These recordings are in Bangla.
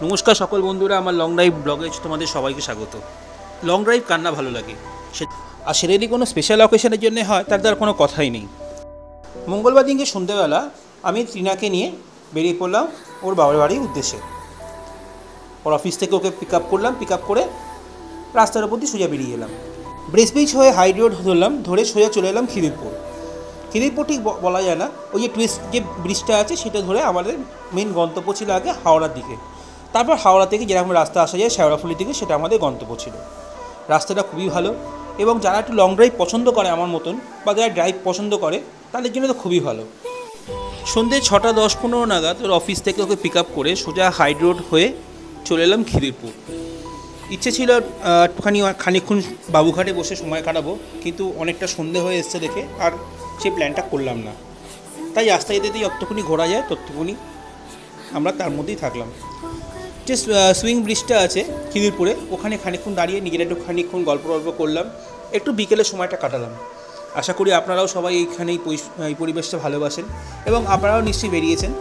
নমস্কার সকল বন্ধুরা, আমার লং ড্রাইভ ব্লগে তোমাদের সবাইকে স্বাগত। লং ড্রাইভ কার না ভালো লাগে, আর সেটা যদি কোনো স্পেশাল অকেশনের জন্য হয় তার আর কোনো কথাই নেই। মঙ্গলবার দিনকে সন্ধ্যেবেলা আমি ত্রিনাকে নিয়ে বেরিয়ে পড়লাম ওর বাবার বাড়ির উদ্দেশ্যে। ওর অফিস থেকে ওকে পিক আপ করলাম, পিক আপ করে রাস্তার উপর দিয়ে সোজা বেরিয়ে এলাম। ব্রিজ হয়ে হাই রোড ধরলাম, ধরে সোজা চলে এলাম খিদিরপুর ঠিক বলা যায় না, ওই যে টুইস্ট যে ব্রিজটা আছে সেটা ধরে আমাদের মেন গন্তব্য ছিল আগে হাওড়ার দিকে। তারপর হাওড়া থেকে যেরকম রাস্তা আসা যায় শেওড়াফুলির দিকে, সেটা আমাদের গন্তব্য ছিল। রাস্তাটা খুবই ভালো, এবং যারা একটু লং ড্রাইভ পছন্দ করে আমার মতন, বা যারা ড্রাইভ পছন্দ করে তাদের জন্য তো খুবই ভালো। সন্ধ্যে 6টা 10-15 নাগাদ ওর অফিস থেকে ওকে পিক আপ করে সোজা হাই রোড হয়ে চলে এলাম খিদিরপুর। ইচ্ছে ছিল একটুখানি খানিকক্ষণ বাবুঘাটে বসে সময় কাটাবো, কিন্তু অনেকটা সন্ধে হয়ে এসছে দেখে আর সেই প্ল্যানটা করলাম না। তাই রাস্তায় যেতে যতক্ষণই ঘোরা যায় ততক্ষণই আমরা তার মধ্যেই থাকলাম। যে সুইং ব্রিজটা আছে খিদিরপুরে, ওখানে খানিকক্ষণ দাঁড়িয়ে নিজেরা একটু খানিকক্ষণ গল্প করলাম, একটু বিকেলে সময়টা কাটালাম। আশা করি আপনারাও সবাই এইখানে এই পরিবেশটা ভালোবাসেন, এবং আপনারাও নিশ্চয়ই বেরিয়েছেন।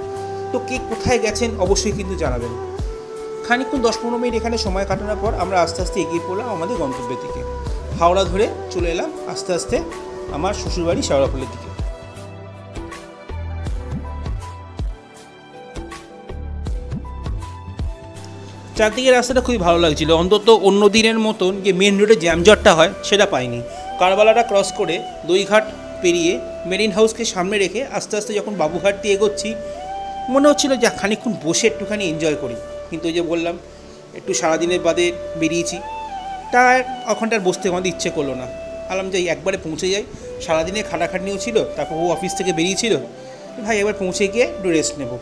তো কে কোথায় গেছেন অবশ্যই কিন্তু জানাবেন। খানিকক্ষণ 10-15 মিনিট এখানে সময় কাটানোর পর আমরা আস্তে আস্তে এগিয়ে পড়লাম আমাদের গন্তব্যের দিকে। হাওড়া ধরে চলে এলাম আস্তে আস্তে আমার শ্বশুরবাড়ি শেওড়াফুলির দিকে। চারদিকে রাস্তাটা খুবই ভালো লাগছিল, অন্তত অন্য দিনের মতন যে মেন রোডে জ্যামজটটা হয় সেটা পাইনি। কারবালাটা ক্রস করে দইঘাট পেরিয়ে মেরিন হাউসকে সামনে রেখে আস্তে আস্তে যখন বাবুঘাট দিয়ে এগোচ্ছি, মনে হচ্ছিলো যে খানিকক্ষণ বসে একটুখানি এনজয় করি। কিন্তু ওই যে বললাম, একটু সারাদিনের বাদে বেরিয়েছি, তার ওখানটার বসতে আমাদের ইচ্ছে করলো না। আলাম যাই একবারে পৌঁছে যাই, সারাদিনের খাটাখাটনিও ছিল, তারপর ও অফিস থেকে বেরিয়েছিল, ভাই এবার পৌঁছে গিয়ে একটু রেস্ট নেব।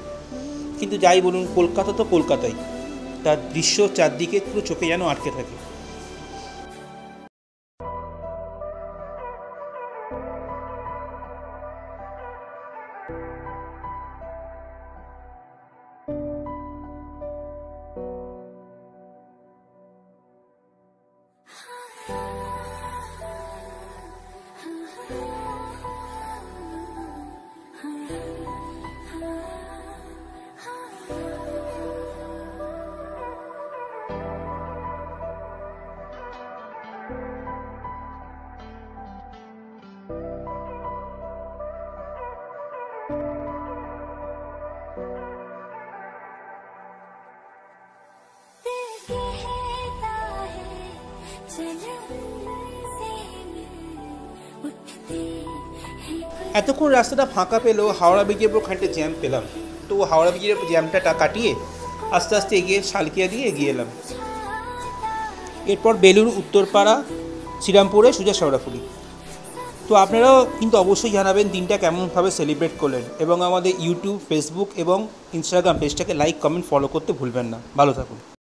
কিন্তু যাই বলুন, কলকাতা তো কলকাতাই, তার দৃশ্য চারদিকে পুরো চোখে যেন আটকে থাকে। এতক্ষণ রাস্তাটা ফাঁকা পেলেও হাওড়া ব্রিজের উপর খানিকটা জ্যাম পেলাম। তো হাওড়া ব্রিজের জ্যামটা কাটিয়ে আস্তে আস্তে এগিয়ে শালকিয়া দিয়ে এগিয়ে এলাম। এরপর বেলুর, উত্তরপাড়া, শ্রীরামপুরে সোজা শেওড়াফুলি। তো আপনারাও কিন্তু অবশ্যই জানাবেন দিনটা কেমনভাবে সেলিব্রেট করলেন, এবং আমাদের ইউটিউব, ফেসবুক এবং ইনস্টাগ্রাম পেজটাকে লাইক, কমেন্ট, ফলো করতে ভুলবেন না। ভালো থাকুন।